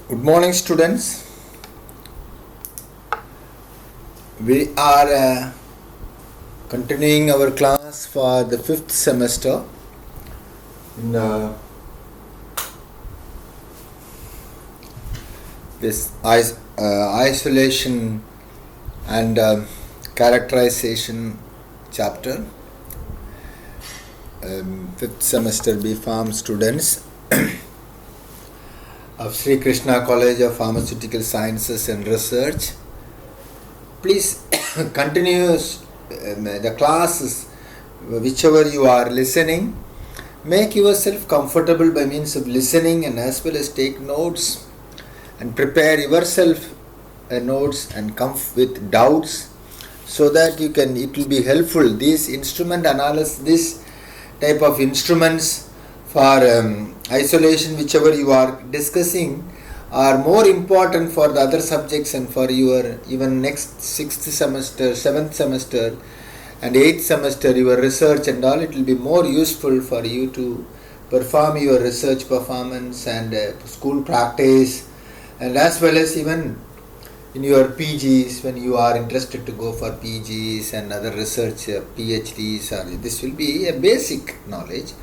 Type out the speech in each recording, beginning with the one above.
Good morning, students. We are continuing our class for the 5th semester in this isolation and characterization chapter. 5th semester B.Pharm students of Sri Krishna College of Pharmaceutical Sciences and Research. Please continue the classes, whichever you are listening. Make yourself comfortable by means of listening and as well as take notes and prepare yourself notes and come with doubts so that it will be helpful. These instrument analysis, this type of instruments for isolation, whichever you are discussing, are more important for the other subjects and for your even next 6th semester, 7th semester and 8th semester, your research and all. It will be more useful for you to perform your research performance and school practice, and as well as even in your PGs when you are interested to go for PGs and other research PhDs. This will be a basic knowledge.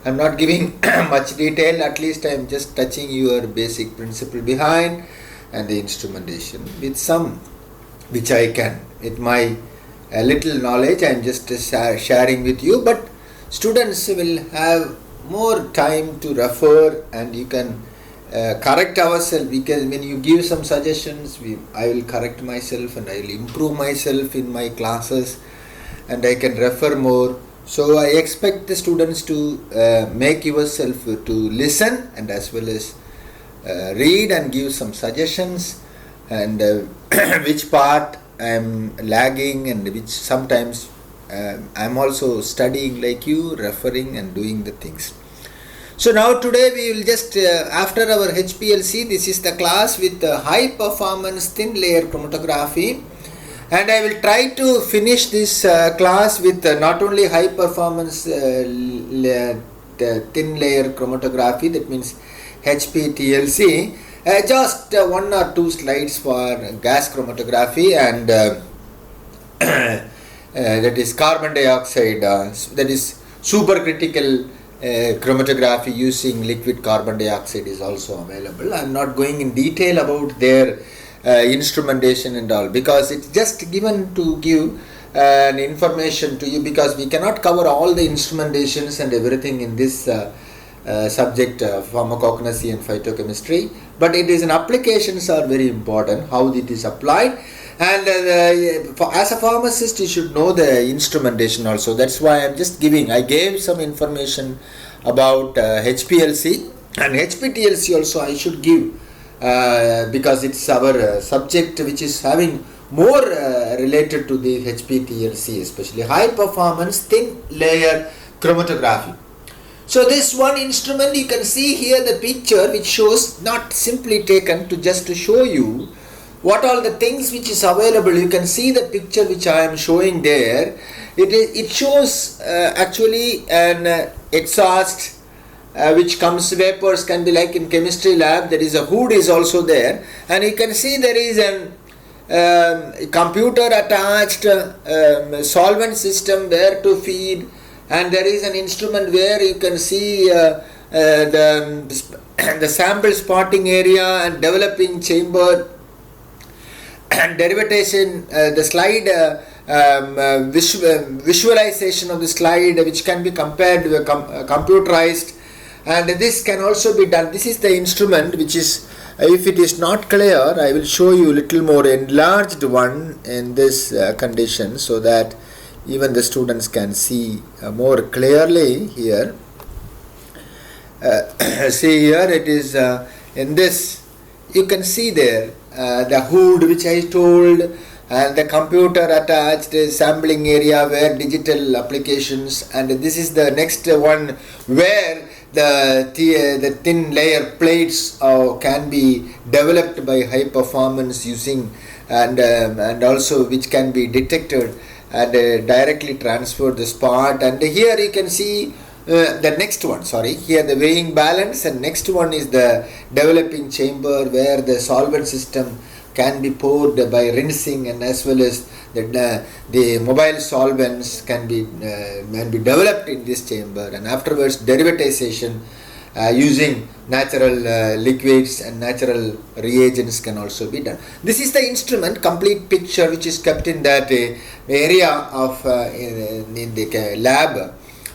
I am not giving much detail, at least I am just touching your basic principle behind and the instrumentation with some which I can, with my little knowledge I am just sharing with you, but students will have more time to refer and you can correct ourselves, because when you give some suggestions, I will correct myself and I will improve myself in my classes and I can refer more. So I expect the students to make yourself to listen and as well as read and give some suggestions, and which part I am lagging and which sometimes I am also studying like you, referring and doing the things. So now today we will just after our HPLC, this is the class with high performance thin layer chromatography. And I will try to finish this class with not only high performance thin layer chromatography, that means HPTLC, just 1 or 2 slides for gas chromatography and that is carbon dioxide, that is supercritical chromatography using liquid carbon dioxide is also available. I am not going in detail about their instrumentation and all, because it's just given to give an information to you, because we cannot cover all the instrumentations and everything in this subject pharmacognosy and phytochemistry, but it is an applications are very important, how it is applied, and as a pharmacist you should know the instrumentation also. That's why I gave some information about HPLC and HPTLC also I should give, because it's our subject which is having more related to the HPTLC, especially high performance thin layer chromatography. So this one instrument, you can see here the picture which shows, not simply taken to just to show you what all the things which is available. You can see the picture which I am showing there. It shows actually an exhaust which comes, vapors can be like in chemistry lab, there is a hood is also there, and you can see there is a computer attached solvent system where to feed, and there is an instrument where you can see the sample spotting area and developing chamber and derivation, the slide visualization of the slide which can be compared to a computerized. And this can also be done. This is the instrument which is, if it is not clear, I will show you a little more enlarged one in this condition, so that even the students can see more clearly here. See here, it is in this, you can see there the hood which I told, and the computer attached sampling area where digital applications, and this is the next one where the thin layer plates can be developed by high performance using and also which can be detected and directly transfer the spot. And here you can see the next one, sorry, here the weighing balance, and next one is the developing chamber where the solvent system can be poured by rinsing, and as well as the mobile solvents can be developed in this chamber, and afterwards derivatization using natural liquids and natural reagents can also be done. This is the instrument complete picture which is kept in that area of in the lab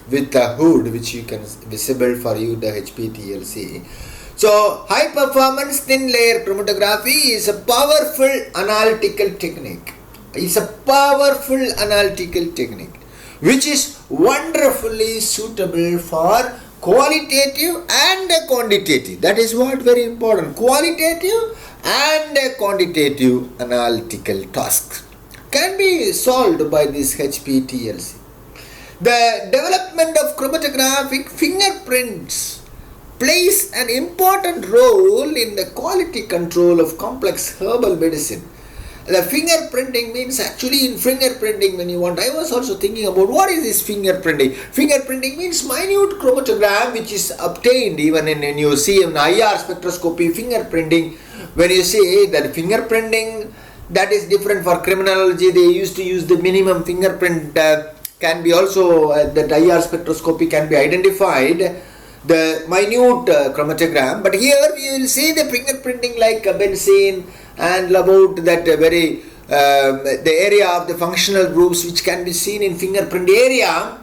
with the hood which you can visible for you, the HPTLC. So high performance thin layer chromatography is a powerful analytical technique. It's a powerful analytical technique which is wonderfully suitable for qualitative and quantitative. That is what very important. Qualitative and quantitative analytical tasks can be solved by this HPTLC. The development of chromatographic fingerprints plays an important role in the quality control of complex herbal medicine. The fingerprinting means, actually in fingerprinting when you want, I was also thinking about what is this fingerprinting. Fingerprinting means minute chromatogram which is obtained even when you see an IR spectroscopy. Fingerprinting, when you see that fingerprinting, that is different for criminology. They used to use the minimum fingerprint, can be also that IR spectroscopy can be identified the minute chromatogram, but here we will see the fingerprinting like benzene and about that very the area of the functional groups which can be seen in fingerprint area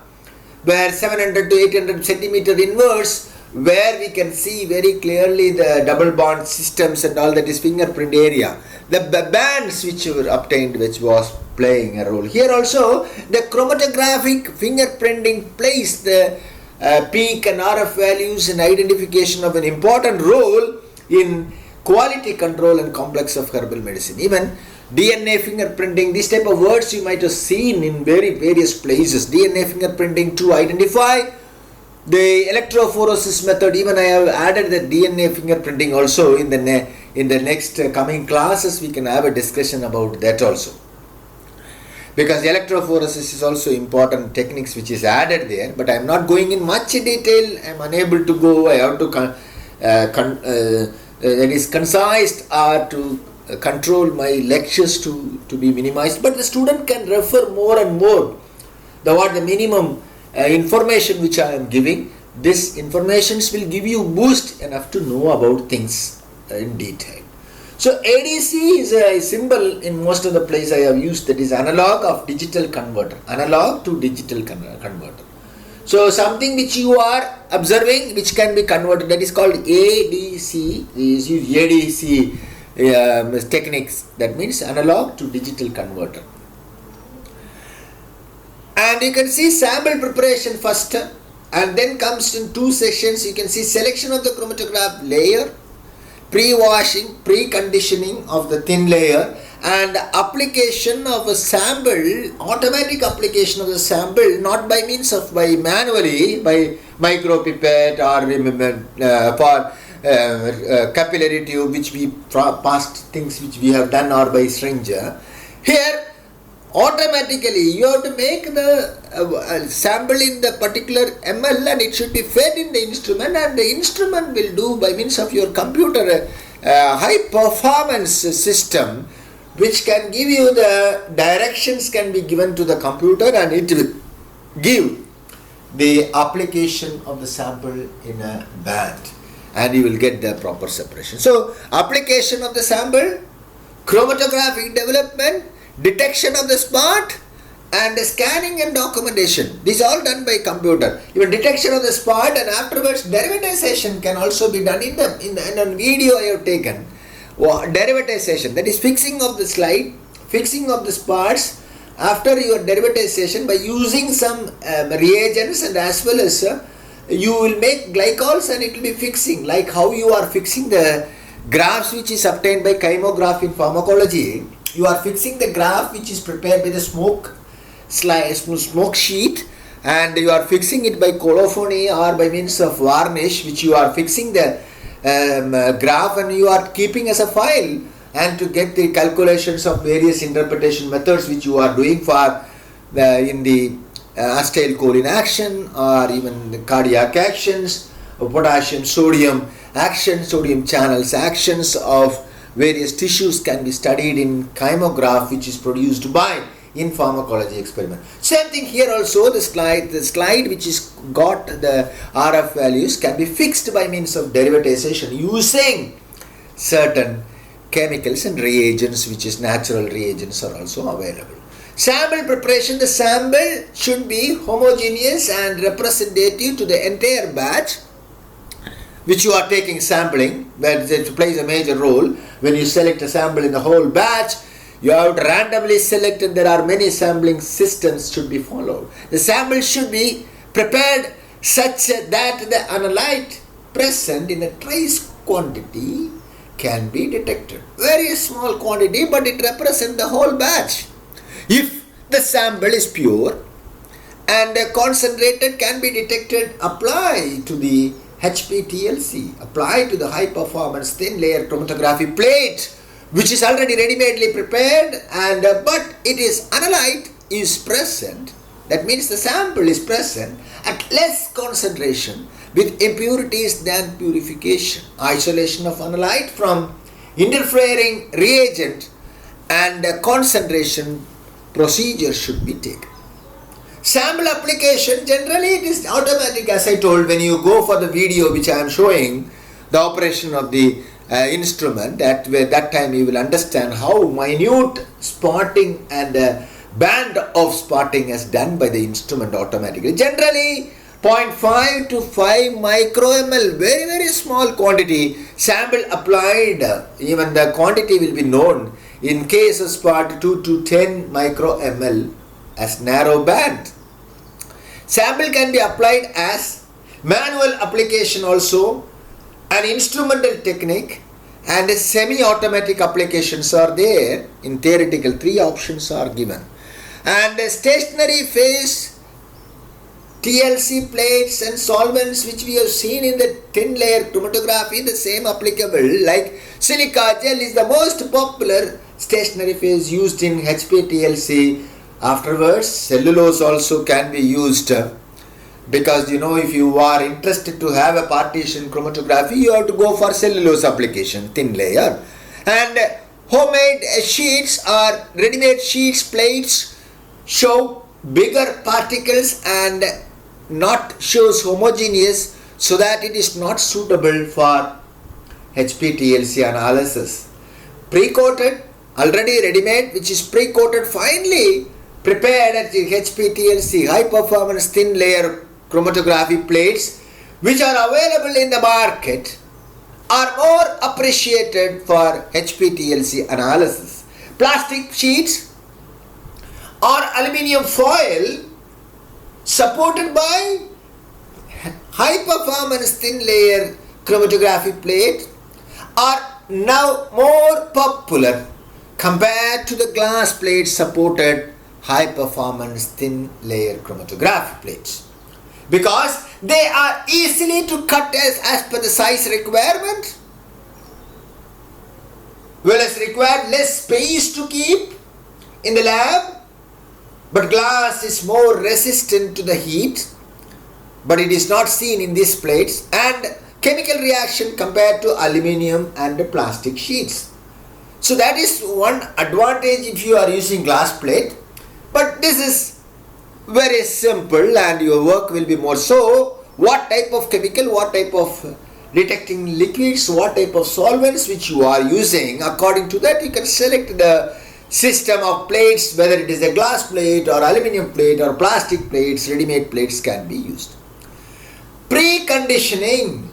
where 700 to 800 centimeter inverse, where we can see very clearly the double bond systems and all that is fingerprint area. The bands which were obtained which was playing a role. Here also the chromatographic fingerprinting plays the peak and RF values and identification of an important role in quality control and complex of herbal medicine. Even DNA fingerprinting, this type of words you might have seen in various places. DNA fingerprinting to identify the electrophoresis method. Even I have added the DNA fingerprinting also in the next coming classes. We can have a discussion about that also, because electrophoresis is also important techniques which is added there, but I am not going in much detail. I am unable to go. I have to that is concised or to control my lectures to be minimized, but the student can refer more and more the minimum information which I am giving. This informations will give you boost enough to know about things in detail. So ADC is a symbol in most of the places I have used, that is analog of digital converter, analog to digital converter. So something which you are observing which can be converted, that is called ADC, is ADC techniques, that means analog to digital converter. And you can see sample preparation first, and then comes in two sections. You can see selection of the chromatograph layer, pre-washing, pre-conditioning of the thin layer, and application of a sample, automatic application of the sample, not by means of manually by micropipette or for capillary tube which we past things which we have done, or by syringe. Here automatically you have to make the sample in the particular ml, and it should be fed in the instrument, and the instrument will do by means of your computer high performance system which can give you the directions, can be given to the computer, and it will give the application of the sample in a band, and you will get the proper separation. So application of the sample, chromatographic development, detection of the spot, and scanning and documentation. These are all done by computer. Even detection of the spot, and afterwards derivatization can also be done in a video I have taken. Derivatization, that is fixing of the slide, fixing of the spots after your derivatization by using some reagents, and as well as you will make glycols and it will be fixing, like how you are fixing the graphs which is obtained by chymograph in pharmacology. You are fixing the graph which is prepared by the smoke sheet, and you are fixing it by colophony or by means of varnish, which you are fixing the graph and you are keeping as a file, and to get the calculations of various interpretation methods which you are doing for in the acetylcholine action, or even the cardiac actions of potassium, sodium action, sodium channels actions of various tissues can be studied in chymograph, which is produced by in pharmacology experiment. Same thing here also. The slide which is got the RF values can be fixed by means of derivatization using certain chemicals and reagents, which is natural reagents are also available. Sample preparation. The sample should be homogeneous and representative to the entire batch which you are taking sampling, where it plays a major role. When you select a sample in the whole batch, you have to randomly select, and there are many sampling systems should be followed. The sample should be prepared such that the analyte present in a trace quantity can be detected. Very small quantity, but it represents the whole batch. If the sample is pure and concentrated, can be detected, apply to the HPTLC, apply to the high performance thin layer chromatography plate, which is already ready-madely prepared, and but it is analyte is present. That means the sample is present at less concentration with impurities than purification. Isolation of analyte from interfering reagent and concentration procedure should be taken. Sample application, generally it is automatic, as I told. When you go for the video which I am showing, the operation of the instrument, at that time you will understand how minute spotting and band of spotting is done by the instrument automatically. Generally 0.5 to 5 micro ml, very very small quantity, sample applied, even the quantity will be known. In case of spot 2 to 10 micro ml as narrow band. Sample can be applied as manual application also, an instrumental technique, and a semi-automatic applications are there. In theoretical, 3 options are given. And stationary phase TLC plates and solvents which we have seen in the thin layer chromatography, the same applicable, like silica gel is the most popular stationary phase used in HPTLC. Afterwards, cellulose also can be used, because if you are interested to have a partition chromatography, you have to go for cellulose application, thin layer. And homemade sheets or ready-made sheets, plates show bigger particles and not shows homogeneous, so that it is not suitable for HPTLC analysis. Pre-coated, already ready-made, which is pre-coated finely prepared at the HPTLC, high performance thin layer chromatography plates, which are available in the market, are more appreciated for HPTLC analysis. Plastic sheets or aluminium foil supported by high performance thin layer chromatography plate are now more popular compared to the glass plates supported high performance thin layer chromatography plates, because they are easily to cut as per the size requirement, well as required less space to keep in the lab. But glass is more resistant to the heat, but it is not seen in these plates, and chemical reaction compared to aluminium and the plastic sheets. So that is one advantage if you are using glass plate, but this is very simple and your work will be more. So what type of chemical, what type of detecting liquids, what type of solvents which you are using, according to that you can select the system of plates, whether it is a glass plate or aluminium plate or plastic plates, ready-made plates can be used. Preconditioning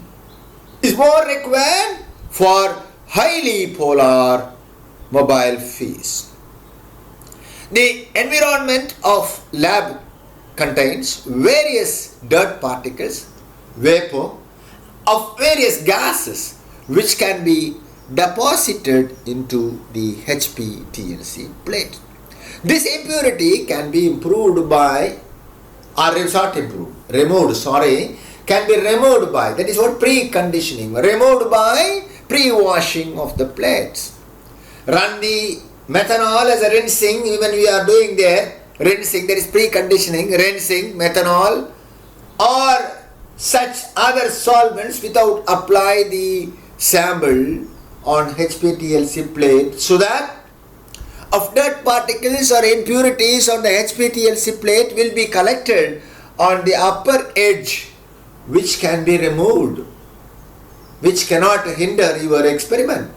is more required for highly polar mobile phase. The environment of lab contains various dirt particles, vapor of various gases which can be deposited into the HPTLC plate. This impurity can be improved by, or can be removed by, that is what preconditioning, removed by pre-washing of the plates. Run the methanol as a rinsing, even we are doing there, rinsing, that is preconditioning, rinsing, methanol or such other solvents without apply the sample on HPTLC plate, so that of dirt particles or impurities on the HPTLC plate will be collected on the upper edge, which can be removed, which cannot hinder your experiment.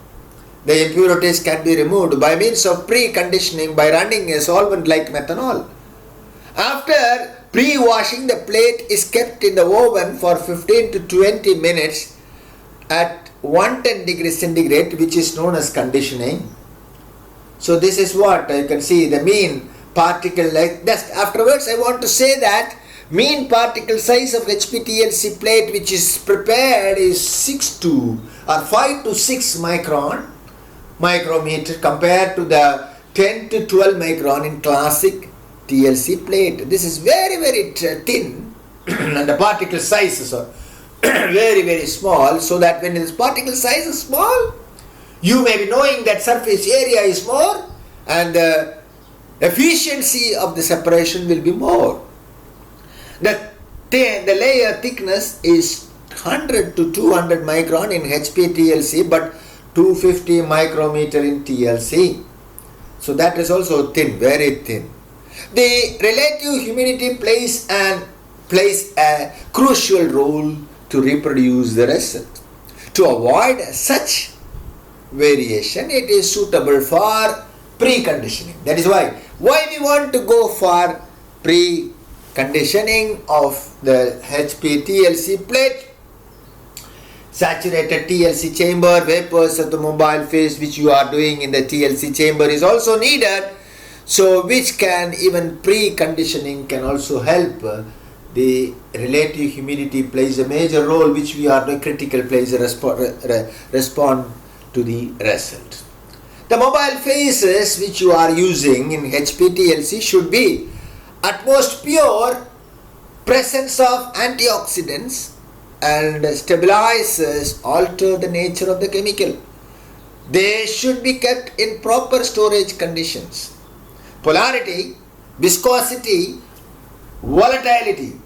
The impurities can be removed by means of preconditioning by running a solvent like methanol. After pre-washing, the plate is kept in the oven for 15 to 20 minutes at 110 degrees centigrade, which is known as conditioning. So this is what you can see, the mean particle like dust. Afterwards, I want to say that mean particle size of HPTLC plate which is prepared is 5 to 6 micrometer compared to the 10 to 12 micron in classic TLC plate. This is very, very thin and the particle sizes are very, very small, so that when this particle size is small, you may be knowing that surface area is more and the efficiency of the separation will be more. The layer thickness is 100 to 200 micron in HPTLC but 250 micrometer in TLC. So that is also thin, very thin. The relative humidity plays a crucial role to reproduce the result. To avoid such variation, it is suitable for preconditioning. That is why we want to go for preconditioning of the HPTLC plate. Saturated TLC chamber, vapors of the mobile phase which you are doing in the TLC chamber is also needed. So which can even preconditioning can also help. The relative humidity plays a major role, which we are doing critical plays a respond to the result. The mobile phases which you are using in HPTLC should be at most pure, presence of antioxidants and stabilizers alter the nature of the chemical. They should be kept in proper storage conditions. Polarity, viscosity, volatility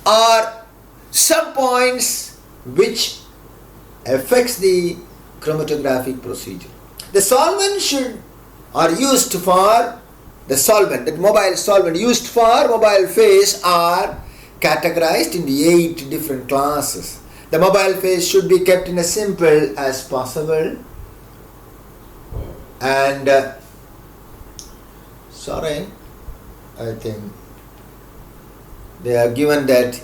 are some points which affects the chromatographic procedure. The solvent used for the solvent, that mobile solvent used for mobile phase are categorized into 8 different classes. The mobile phase should be kept in as simple as possible, and I think they are given that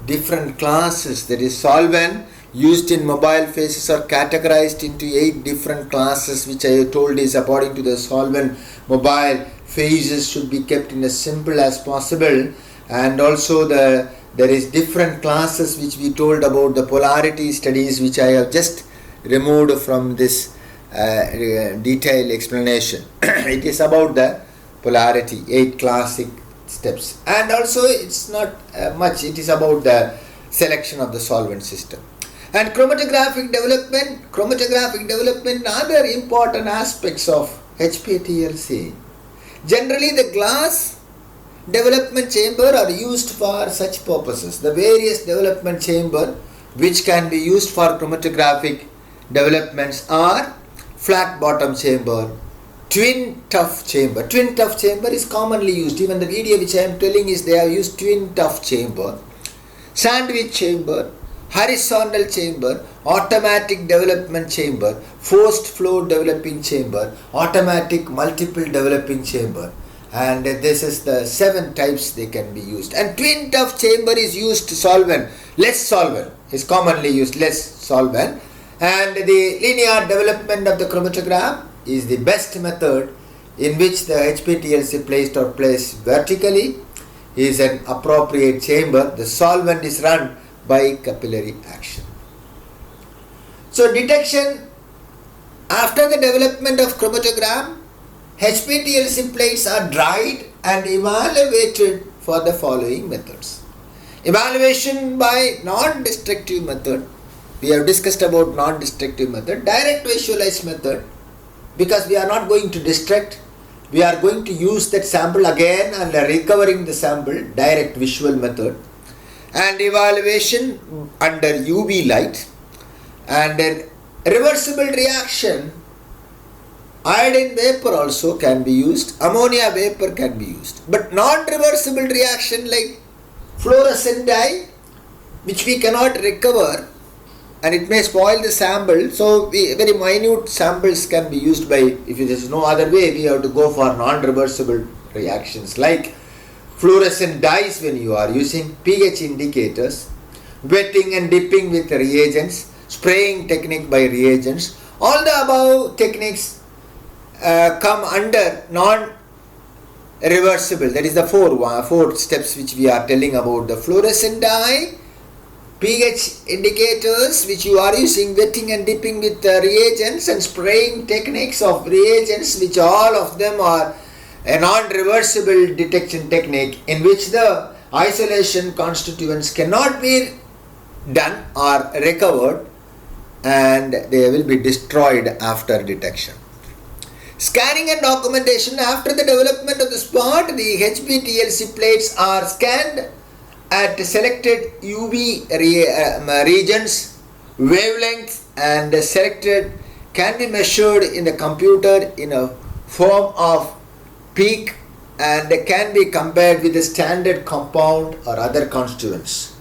different classes, that is solvent used in mobile phases are categorized into 8 different classes, which I told is according to the solvent mobile phases should be kept in as simple as possible. And also there is different classes which we told about the polarity studies, which I have just removed from this detailed explanation. It is about the polarity, 8 classic steps, and also it's not much, it is about the selection of the solvent system. And chromatographic development and other important aspects of HPTLC. Generally the glass development chamber are used for such purposes. The various development chamber which can be used for chromatographic developments are flat bottom chamber, twin tuff chamber. Twin tuff chamber is commonly used. Even the video which I am telling is they have used twin tuff chamber, sandwich chamber, horizontal chamber, automatic development chamber, forced flow developing chamber, automatic multiple developing chamber. And this is the 7 types they can be used. And twin tuff chamber is used solvent, less solvent is commonly used, less solvent. And the linear development of the chromatograph is the best method, in which the HPTLC placed vertically is an appropriate chamber. The solvent is run by capillary action. So detection after the development of chromatograph, HPTLC plates are dried and evaluated for the following methods. Evaluation by non-destructive method. We have discussed about non-destructive method. Direct visualized method, because we are not going to destruct, we are going to use that sample again and recovering the sample, direct visual method, and evaluation under UV light, and then reversible reaction. Iodine vapor also can be used, ammonia vapor can be used, but non-reversible reaction like fluorescent dye, which we cannot recover and it may spoil the sample, so very minute samples can be used by, if there is no other way, we have to go for non-reversible reactions like fluorescent dyes when you are using, pH indicators, wetting and dipping with reagents, spraying technique by reagents. All the above techniques come under non-reversible. That is the four steps which we are telling about: the fluorescent dye, pH indicators which you are using, wetting and dipping with reagents, and spraying techniques of reagents, which all of them are a non-reversible detection technique in which the isolation constituents cannot be done or recovered and they will be destroyed after detection. Scanning and documentation. After the development of the spot, the HPTLC plates are scanned at selected UV regions, wavelengths, and selected can be measured in the computer in a form of peak and can be compared with the standard compound or other constituents.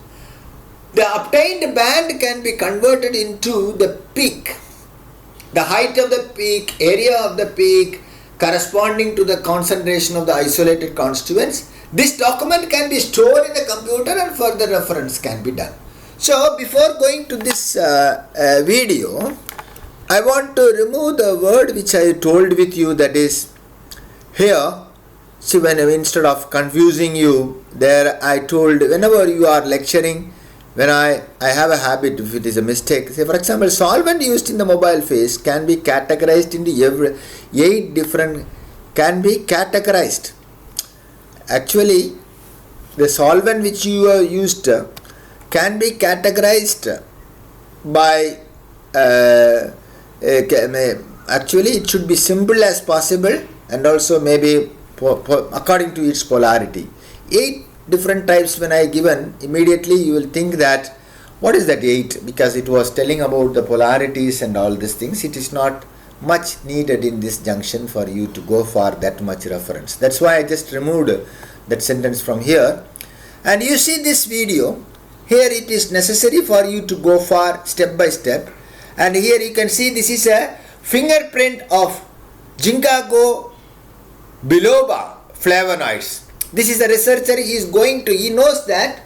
The obtained band can be converted into the peak, the height of the peak, area of the peak corresponding to the concentration of the isolated constituents. This document can be stored in the computer and further reference can be done. So before going to this video, I want to remove the word which I told with you, that is here. See, when instead of confusing you, there I told whenever you are lecturing, when I have a habit, if it is a mistake, say for example, solvent used in the mobile phase can be categorized into 8 different, can be categorized. Actually, the solvent which you have used can be categorized by, actually it should be simple as possible and also maybe according to its polarity. 8 different types when I given, immediately you will think that what is that 8, because it was telling about the polarities and all these things. It is not much needed in this junction for you to go for that much reference. That's why I just removed that sentence from here. And you see this video, here it is necessary for you to go for step by step. And here you can see this is a fingerprint of ginkgo biloba flavonoids. This is a researcher, he knows that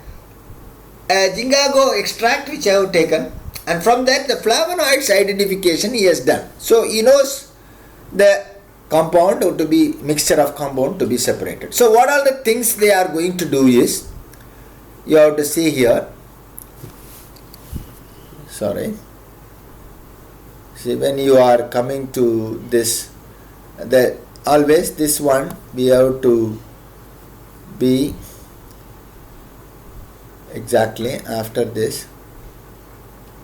ginkgo extract which I have taken, and from that the flavonoids identification he has done. So he knows the compound to be, mixture of compound to be separated. So what are the things they are going to do is, you have to see here, see when you are coming to this, always this one we have to be exactly after this.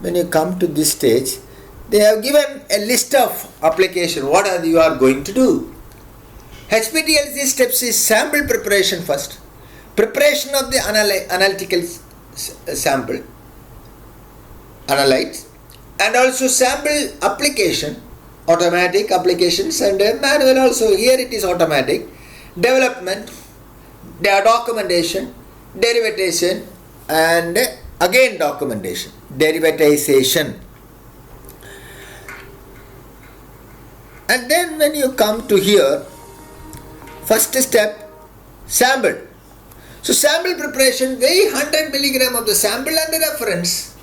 When you come to this stage, they have given a list of application. What are you are going to do? HPTLC steps is sample preparation first, preparation of the analytical sample, analytes, and also sample application, automatic applications and manual also. Here it is automatic, development, documentation, derivatization, and again documentation, derivatization. And then when you come to here, first step, sample. So sample preparation, weigh 100 milligram of the sample under reference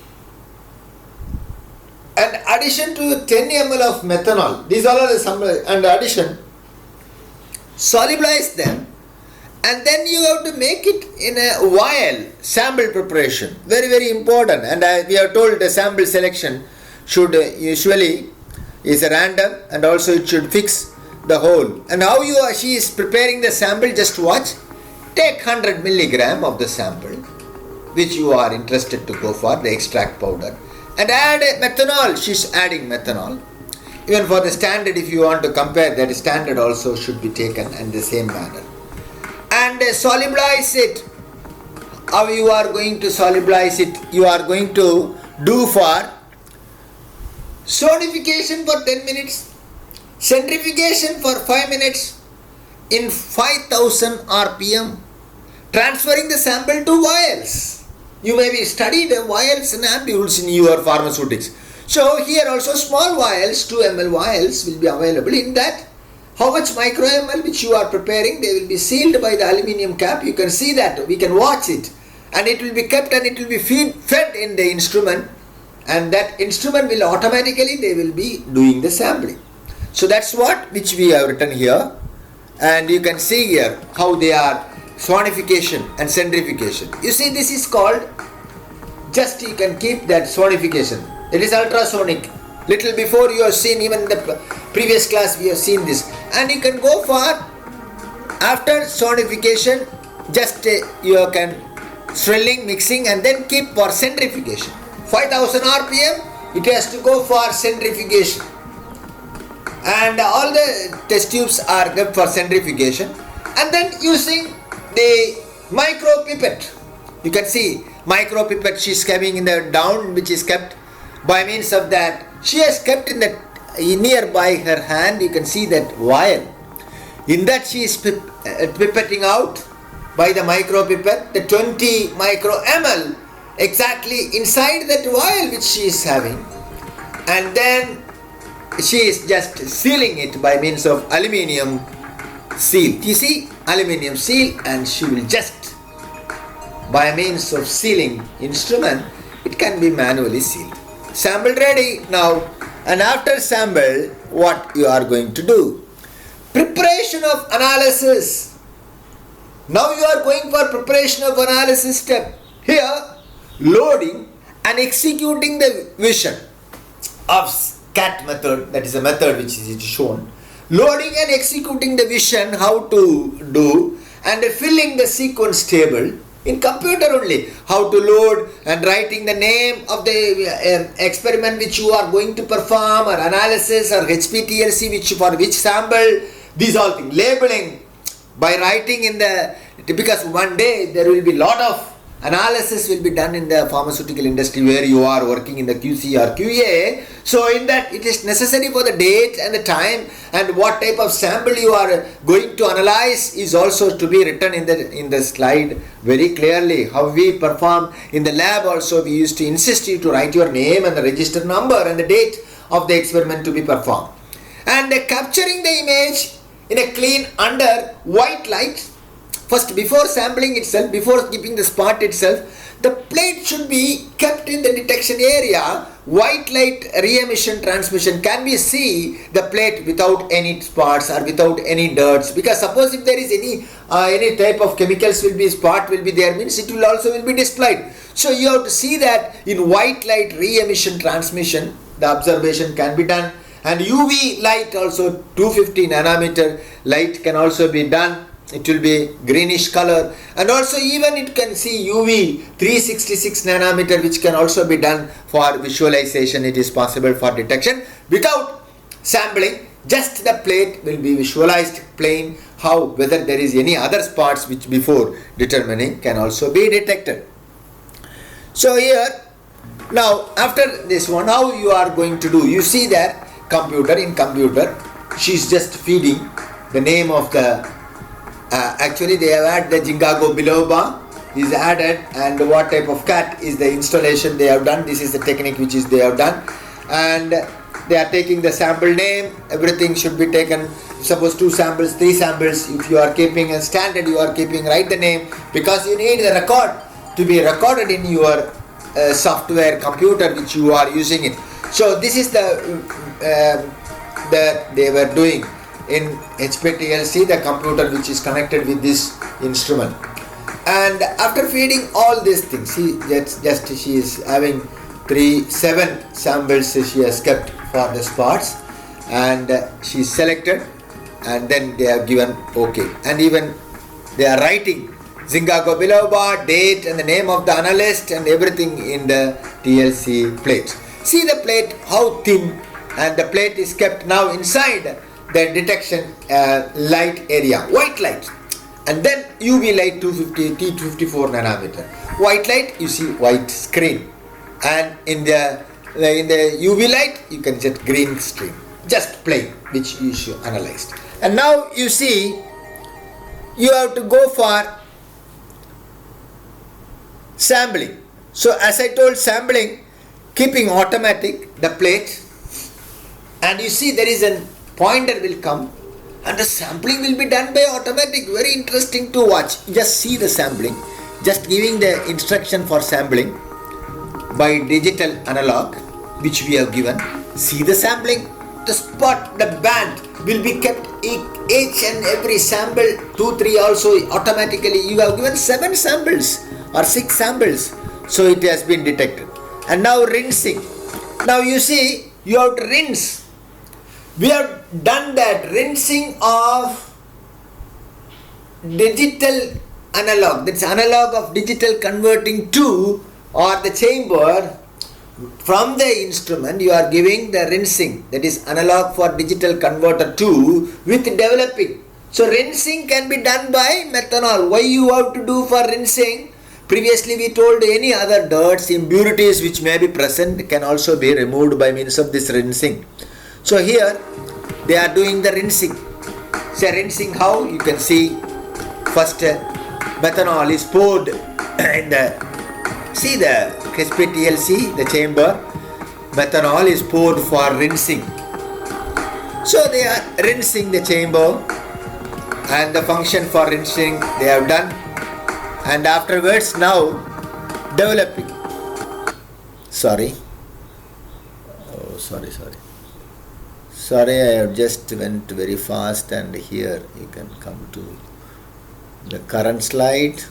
and addition to 10 ml of methanol. These all are the sample, and addition, solubilize them, and then you have to make it in a vial. Sample preparation, very very important. And we are told the sample selection should usually is random, and also it should fix the hole. And how she is preparing the sample, just watch. Take 100 milligram of the sample which you are interested to go for, the extract powder, and add methanol. She is adding methanol. Even for the standard, if you want to compare, that standard also should be taken in the same manner. And solubilize it. How you are going to solubilize it? You are going to do for sonification for 10 minutes, centrifugation for 5 minutes in 5000 rpm, transferring the sample to vials. You may be studied vials and ampules in your pharmaceutics. So here also small vials, 2 ml vials will be available. In that, how much micro ml which you are preparing, they will be sealed by the aluminium cap. You can see that, we can watch it, and it will be kept and it will be fed in the instrument, and that instrument will automatically, they will be doing the sampling. So that's what which we have written here, and you can see here how they are sonification and centrifugation. You see, this is called, just you can keep that sonification. It is ultrasonic. Little before you have seen, even in the previous class we have seen this. And you can go for, after sonification, just you can swirling, mixing, and then keep for centrifugation. 5000 rpm, it has to go for centrifugation. And all the test tubes are kept for centrifugation. And then using the micro pipette. You can see micro pipette, she is coming in the down, which is kept by means of that. She has kept in the nearby her hand, you can see that vial. In that she is pipetting out by the micro pipette the 20 micro ml exactly inside that vial which she is having, and then she is just sealing it by means of aluminium seal. You see, aluminium seal, and she will just, by means of sealing instrument, it can be manually sealed. Sample ready now, and after sample, what you are going to do? Preparation of analysis. Now you are going for preparation of analysis step. Here, loading and executing the vision of CAT method, that is a method which is shown. Loading and executing the vision, how to do, and filling the sequence table in computer only. How to load and writing the name of the experiment which you are going to perform, or analysis, or HPTLC which for which sample, these all things. Labeling by writing in the, because one day there will be lot of analysis will be done in the pharmaceutical industry where you are working in the QC or QA. So in that it is necessary for the date and the time and what type of sample you are going to analyze is also to be written in the slide very clearly. How we perform in the lab also, we used to insist you to write your name and the register number and the date of the experiment to be performed. And capturing the image in a clean under white light. First, before sampling itself, before keeping the spot itself, the plate should be kept in the detection area. White light re-emission transmission, can we see the plate without any spots or without any dirts? Because suppose if there is any type of chemicals will be spot will be there, means it will also will be displayed. So you have to see that in white light re-emission transmission, the observation can be done. And UV light also, 250 nanometer light can also be done. It will be greenish color, and also even it can see UV 366 nanometer, which can also be done for visualization. It is possible for detection without sampling. Just the plate will be visualized plain, how whether there is any other spots which before determining can also be detected. So here now after this one, how you are going to do? You see that computer, in computer she is just feeding the name of the actually they have added the Gingago biloba is added, and what type of cat is the installation they have done. This is the technique which is they have done, and they are taking the sample name. Everything should be taken. Suppose 2 samples, 3 samples. If you are keeping a standard, you are keeping write the name, because you need the record to be recorded in your software computer which you are using it. So this is the that they were doing in HPTLC, the computer which is connected with this instrument. And after feeding all these things, she is having 7 samples she has kept for the spots, and she is selected, and then they have given OK, and even they are writing Zingago biloba, date and the name of the analyst and everything in the TLC plate. See the plate how thin and the plate is kept now inside the detection light area, white light, and then UV light 250 T254 nanometer. White light, you see white screen, and in the UV light you can get green screen, just plain, which you should analyze. And now you see you have to go for sampling. So as I told, sampling, keeping automatic the plate, and you see there is a pointer will come and the sampling will be done by automatic. Very interesting to watch. Just see the sampling, just giving the instruction for sampling by digital analog which we have given. See the sampling, the spot, the band will be kept each and every sample, 2, 3 also automatically. You have given 7 samples or 6 samples, so it has been detected. And now rinsing. Now you see you have to rinse. We have done that rinsing of digital analog, that's analog of digital converting to, or the chamber. From the instrument you are giving the rinsing, that is analog for digital converter to, with developing. So rinsing can be done by methanol. Why you have to do for rinsing? Previously we told any other dirts, impurities which may be present can also be removed by means of this rinsing. So here they are doing the rinsing. So rinsing how? You can see first methanol is poured in the, see the HPTLC, the chamber, methanol is poured for rinsing. So they are rinsing the chamber, and the function for rinsing they have done, and afterwards now developing. Sorry, I have just went very fast, and here you can come to the current slide,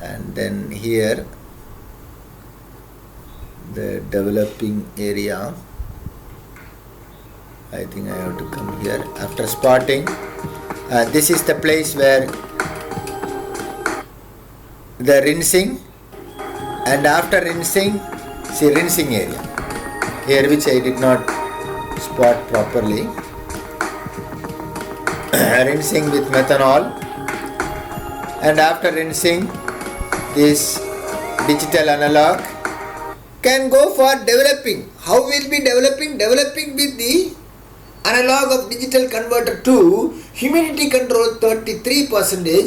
and then here the developing area. I think I have to come here after spotting. This is the place where the rinsing, and after rinsing, see rinsing area here, which I did not spot properly. Rinsing with methanol, and after rinsing, this digital analog can go for developing. How will be developing? Developing with the analog of digital converter to humidity control 33%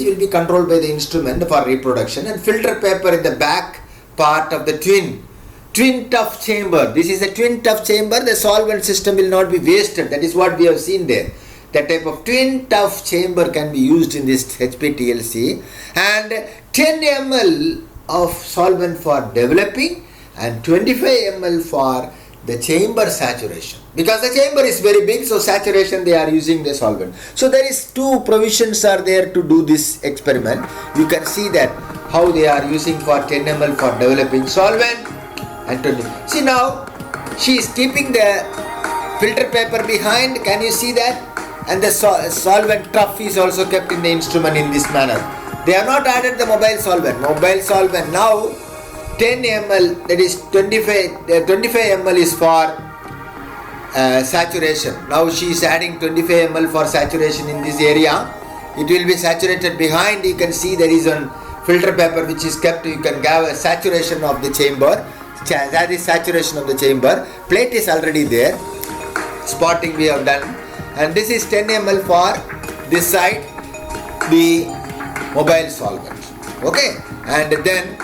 will be controlled by the instrument for reproduction, and filter paper in the back part of the twin tough chamber. This is a twin tough chamber. The solvent system will not be wasted. That is what we have seen there. That type of twin tough chamber can be used in this HPTLC, and 10 ml of solvent for developing and 25 ml for the chamber saturation. Because the chamber is very big, so saturation they are using the solvent. So there is 2 provisions are there to do this experiment. You can see that how they are using for 10 ml for developing solvent and 20. See now she is keeping the filter paper behind. Can you see that? And the solvent trough is also kept in the instrument in this manner. They have not added the mobile solvent. Mobile solvent now 10 ml, that is 25 ml is for saturation. Now she is adding 25 ml for saturation in this area. It will be saturated behind. You can see there is a filter paper which is kept. You can have a saturation of the chamber. That is saturation of the chamber. Plate is already there. Spotting we have done. And this is 10 ml for this side, the mobile solvent. Okay. And then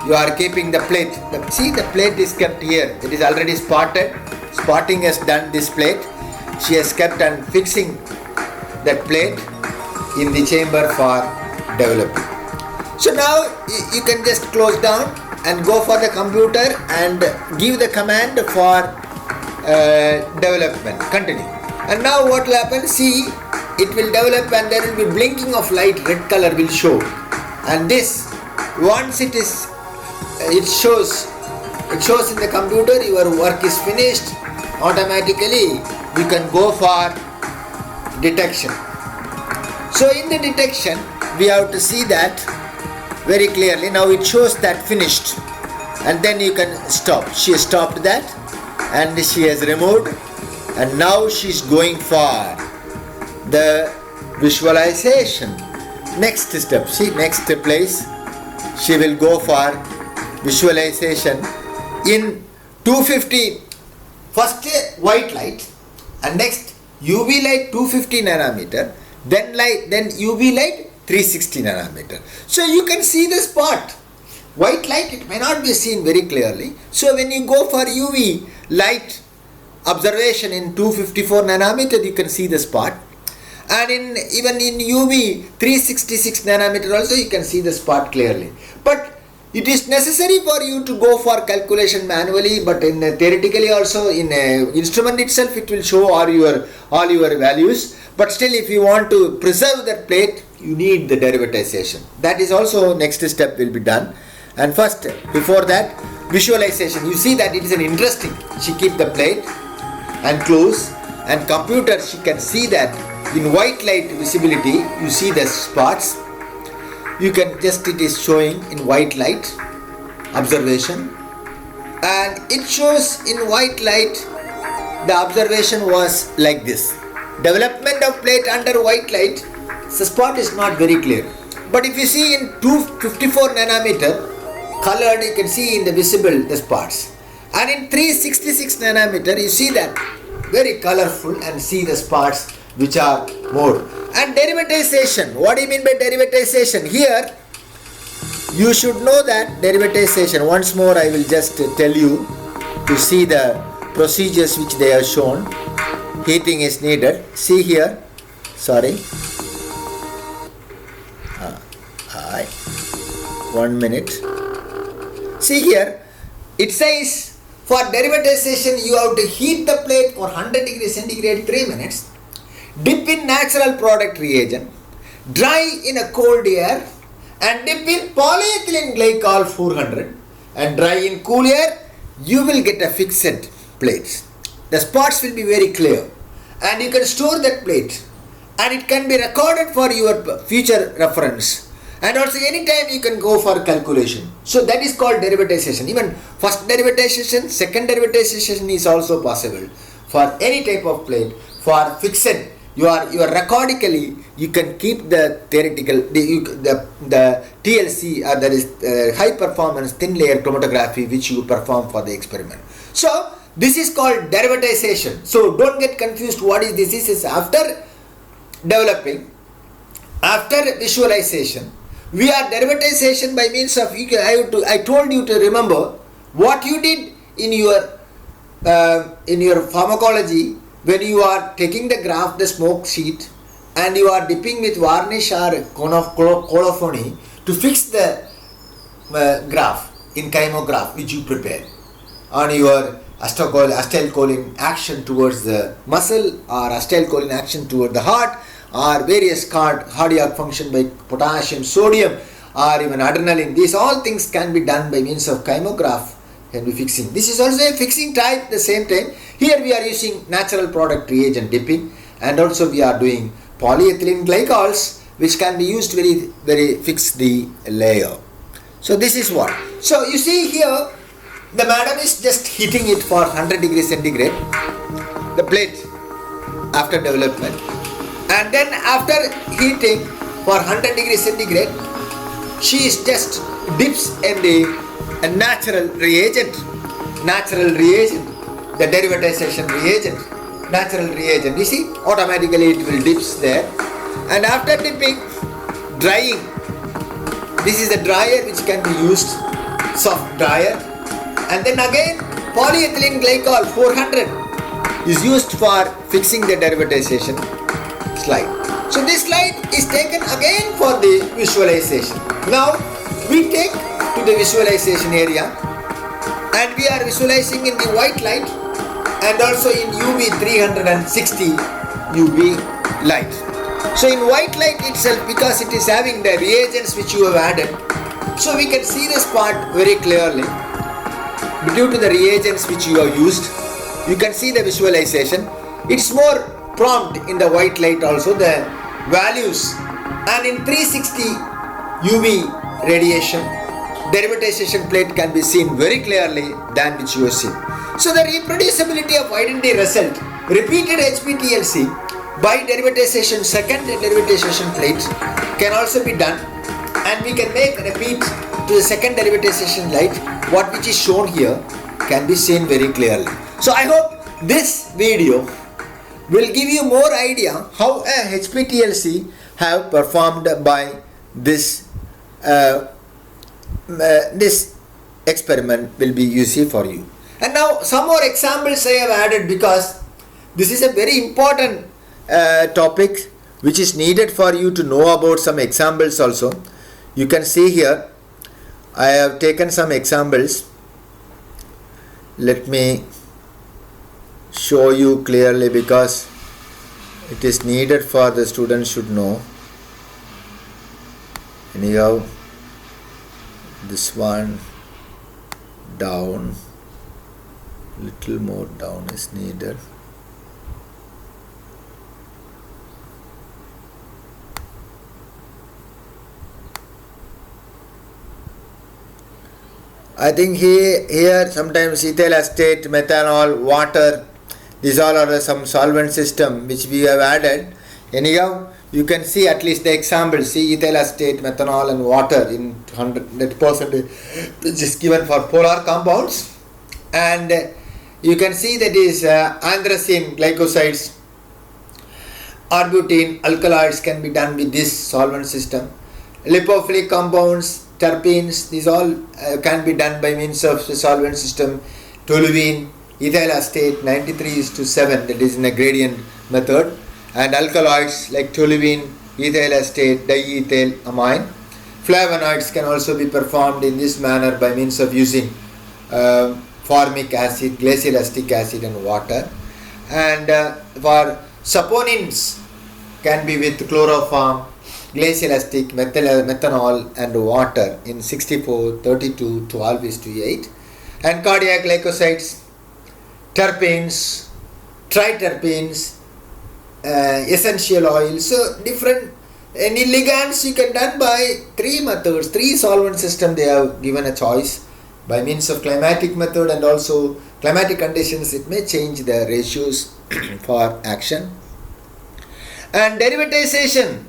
you are keeping the plate. See, the plate is kept here. It is already spotted. Spotting has done this plate. She has kept and fixing that plate in the chamber for developing. So now you can just close down and go for the computer and give the command for development. Continue. And now what will happen? See, it will develop and there will be blinking of light. Red color will show. And this, once it shows in the computer, your work is finished. Automatically you can go for detection. So in the detection we have to see that very clearly. Now it shows that finished, and then you can stop. She has stopped that and she has removed And now she's going for the visualization. Next step, see, next place she will go for visualization in 250. First white light, and next UV light 250 nanometer, then UV light 360 nanometer. So you can see the spot. White light, it may not be seen very clearly. So when you go for UV light observation in 254 nanometer, you can see the spot. And even in UV 366 nanometer also you can see the spot clearly. But it is necessary for you to go for calculation manually, but in theoretically also in instrument itself it will show all your values. But still, if you want to preserve that plate, you need the derivatization. That is also next step will be done. And first, before that, visualization. You see that it is an interesting. She keep the plate and close, and computer she can see that in white light visibility. You see the spots. You can just, it is showing in white light observation, and it shows in white light the observation was like this. Development of plate under white light, the spot is not very clear. But if you see in 254 nanometer colored, you can see in the visible the spots, and in 366 nanometer you see that very colorful and see the spots which are more. And derivatization, what do you mean by derivatization? Here you should know that derivatization, once more I will just tell you to see the procedures which they have shown. Heating is needed. See here, sorry, 1 minute. See here, it says for derivatization you have to heat the plate for 100 degrees centigrade 3 minutes, dip in natural product reagent, dry in a cold air, and dip in polyethylene glycol 400 and dry in cool air. You will get a fixed plate. The spots will be very clear, and you can store that plate, and it can be recorded for your future reference. And also anytime you can go for calculation. So that is called derivatization. Even first derivatization, second derivatization is also possible for any type of plate. For fixed, you are recordically, you can keep the theoretical, the TLC, that is high performance thin layer chromatography, which you perform for the experiment. So this is called derivatization. So don't get confused. What is this? This is after developing, after visualization. We are derivatization by means of, I told you to remember what you did in your pharmacology when you are taking the graph, the smoke sheet, and you are dipping with varnish or colophony to fix the graph in chymograph which you prepare on your acetylcholine action towards the muscle, or acetylcholine action toward the heart, or various cardiac function by potassium, sodium, or even adrenaline. These all things can be done by means of chymograph, can be fixing. This is also a fixing type at the same time. Here we are using natural product reagent dipping, and also we are doing polyethylene glycols which can be used very fix the layer. So this is what. So you see here, the madam is just heating it for 100 degrees centigrade, the plate after development. And then after heating for 100 degrees centigrade, she is just dips in a natural reagent, the derivatization reagent, natural reagent. You see, automatically it will dips there. And after dipping, drying. This is a dryer which can be used, soft dryer. And then again, polyethylene glycol 400 is used for fixing the derivatization slide. So this slide is taken again for the visualization. Now we take to the visualization area, and we are visualizing in the white light and also in UV 360 UV light. So in white light itself, because it is having the reagents which you have added, so we can see the spot very clearly. Due to the reagents which you have used, you can see the visualization. It's more prompt in the white light also, the values, and in 360 UV radiation, derivatization plate can be seen very clearly than which you have seen. So the reproducibility of identity result Repeated HPTLC by derivatization, second derivatization plate can also be done, and we can make repeat to the second derivatization light. What which is shown here can be seen very clearly. So I hope this video will give you more idea how a HPTLC have performed by this this experiment will be easy for you. And now some more examples I have added, because this is a very important topic which is needed for you to know about some examples also. You can see here I have taken some examples. Let me show you clearly, because it is needed for the students should know. Anyhow, this one down, little more down is needed. I think here sometimes ethyl acetate, methanol, water, these all are some solvent system which we have added. Anyhow, you can see at least the example. See, ethyl acetate, methanol and water in 100% which is given for polar compounds. And you can see that is anthracene glycosides, arbutin, alkaloids can be done with this solvent system. Lipophilic compounds, terpenes, these all can be done by means of the solvent system. Toluene, ethyl acetate 93:7, that is in a gradient method, and alkaloids like toluene, ethyl acetate, diethyl amine. Flavonoids can also be performed in this manner by means of using formic acid, glycolic acid and water. And for saponins can be with chloroform, glycolic, methanol and water in 64:32:12:8. And cardiac glycosides, terpenes, triterpenes, essential oils. So different any ligands you can done by three methods, three solvent system they have given a choice by means of climatic method, and also climatic conditions it may change the ratios for action. And derivatization.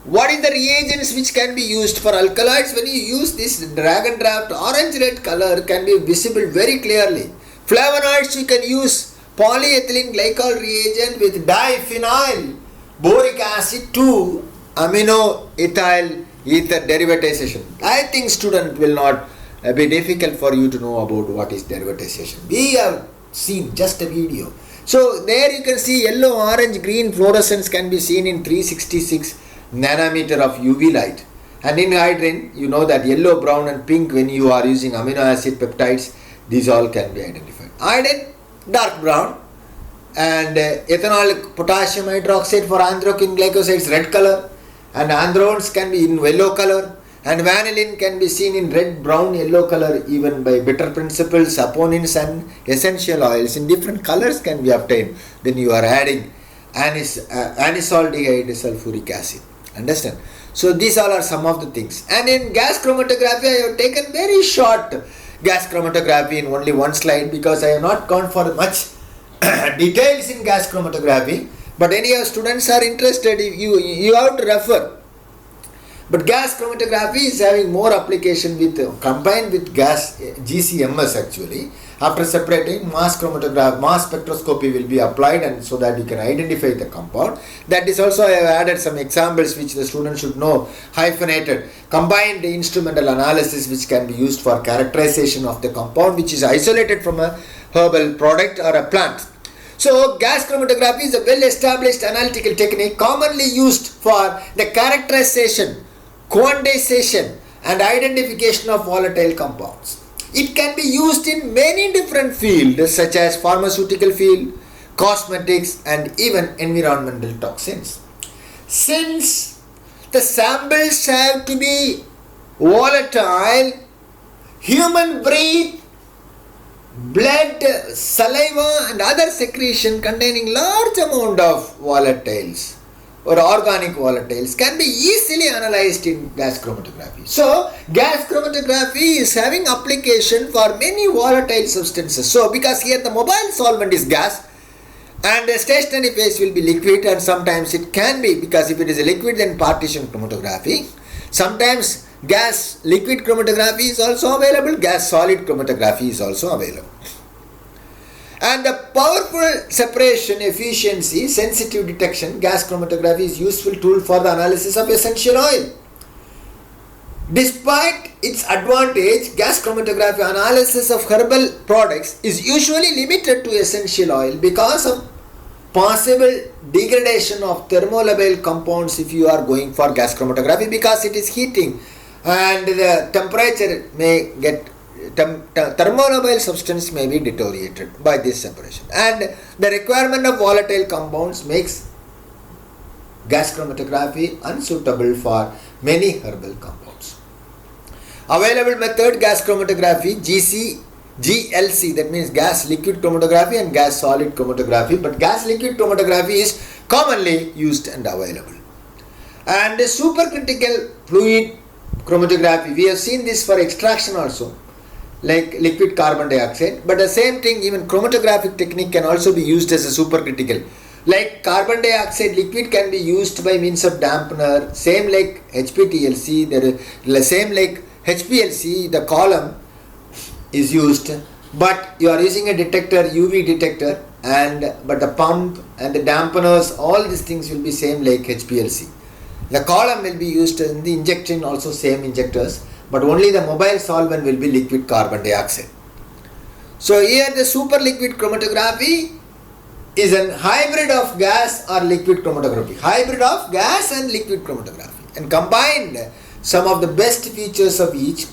What is the reagents which can be used for alkaloids? When you use this drag and draft, orange red color can be visible very clearly. Flavonoids, you can use polyethylene glycol reagent with diphenyl boric acid to amino ethyl ether derivatization. I think student will not be difficult for you to know about what is derivatization. We have seen just a video. So there you can see yellow, orange, green fluorescence can be seen in 366 nanometer of UV light. And in hydrogen, you know that yellow, brown and pink when you are using amino acid peptides, these all can be identified. Iodine, dark brown, and ethanol, potassium hydroxide for anthraquine glycosides, red color, and anthrones can be in yellow color, and vanillin can be seen in red, brown, yellow color even by bitter principles. Saponins and essential oils in different colors can be obtained when you are adding anisaldehyde sulfuric acid. Understand? So these all are some of the things. And in gas chromatography, I have taken very short gas chromatography in only one slide, because I have not gone for much details in gas chromatography. But any of students are interested, you have to refer. But gas chromatography is having more application with combined with gas GCMS actually. After separating, mass spectroscopy will be applied, and so that you can identify the compound. That is also I have added some examples which the student should know. Hyphenated, combined instrumental analysis which can be used for characterization of the compound which is isolated from a herbal product or a plant. So gas chromatography is a well established analytical technique commonly used for the characterization, quantization and identification of volatile compounds. It can be used in many different fields such as pharmaceutical field, cosmetics and even environmental toxins. Since the samples have to be volatile, human breath, blood, saliva and other secretion containing large amount of volatiles or organic volatiles can be easily analyzed in gas chromatography. So, gas chromatography is having application for many volatile substances. So, because here the mobile solvent is gas, And the stationary phase will be liquid, and sometimes it can be, because if it is a liquid, then partition chromatography. Sometimes gas liquid chromatography is also available, gas solid chromatography is also available. And the powerful separation, efficiency, sensitive detection, gas chromatography is useful tool for the analysis of essential oil. Despite its advantage, gas chromatography analysis of herbal products is usually limited to essential oil because of possible degradation of thermolabile compounds if you are going for gas chromatography, because it is heating and the temperature may get thermolabile substance may be deteriorated by this separation, and the requirement of volatile compounds makes gas chromatography unsuitable for many herbal compounds. Available method: gas chromatography, GLC, that means gas liquid chromatography and gas solid chromatography, but gas liquid chromatography is commonly used and available. And the supercritical fluid chromatography, we have seen this for extraction also, like liquid carbon dioxide, but the same thing, even chromatographic technique can also be used as a supercritical. Like carbon dioxide liquid can be used by means of dampener, same like HPTLC, same like HPLC, the column is used, but you are using a detector, UV detector, but the pump and the dampeners, all these things will be same like HPLC. The column will be used in the injection, also same injectors, but only the mobile solvent will be liquid carbon dioxide. So here the super liquid chromatography is a hybrid of gas or liquid chromatography, hybrid of gas and liquid chromatography, and combined some of the best features of each.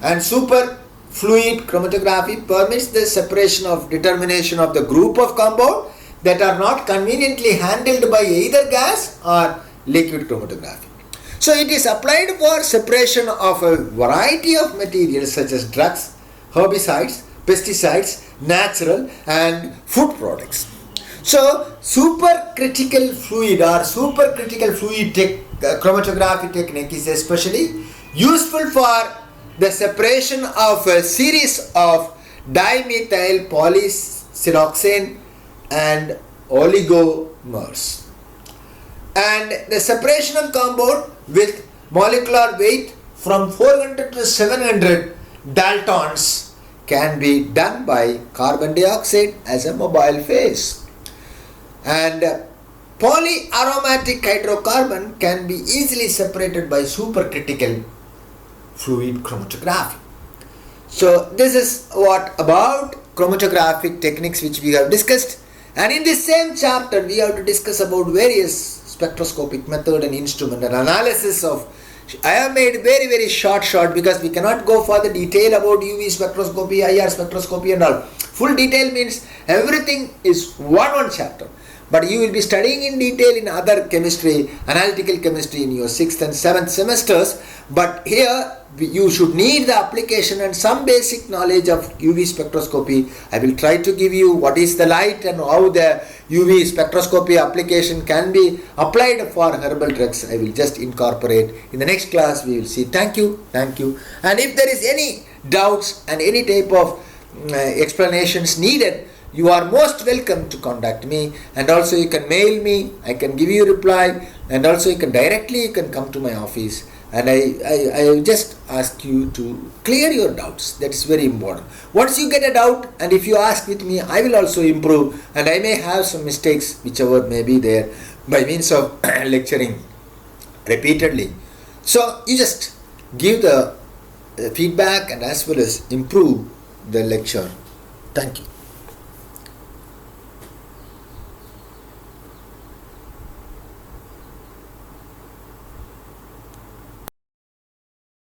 And super fluid chromatography permits the separation of determination of the group of compound that are not conveniently handled by either gas or liquid chromatography. So it is applied for separation of a variety of materials such as drugs, herbicides, pesticides, natural and food products. So supercritical fluid or supercritical fluid chromatography technique is especially useful for the separation of a series of dimethyl polysiloxane and oligomers, and the separation of compound with molecular weight from 400 to 700 daltons can be done by carbon dioxide as a mobile phase, and polyaromatic hydrocarbon can be easily separated by supercritical fluid chromatography. So this is what about chromatographic techniques which we have discussed, and in this same chapter we have to discuss about various spectroscopic method and instrument and analysis of. I have made very short because we cannot go for the detail about UV spectroscopy, IR spectroscopy and all. Full detail means everything is one chapter. But you will be studying in detail in other chemistry, analytical chemistry in your 6th and 7th semesters. But here you should need the application and some basic knowledge of UV spectroscopy. I will try to give you what is the light and how the UV spectroscopy application can be applied for herbal drugs. I will just incorporate. In the next class we will see. Thank you. And if there is any doubts and any type of explanations needed, you are most welcome to contact me, and also you can mail me, I can give you a reply, and also you can come to my office, and I just ask you to clear your doubts. That is very important. Once you get a doubt and if you ask with me, I will also improve, and I may have some mistakes whichever may be there by means of lecturing repeatedly. So you just give the feedback and as well as improve the lecture. Thank you.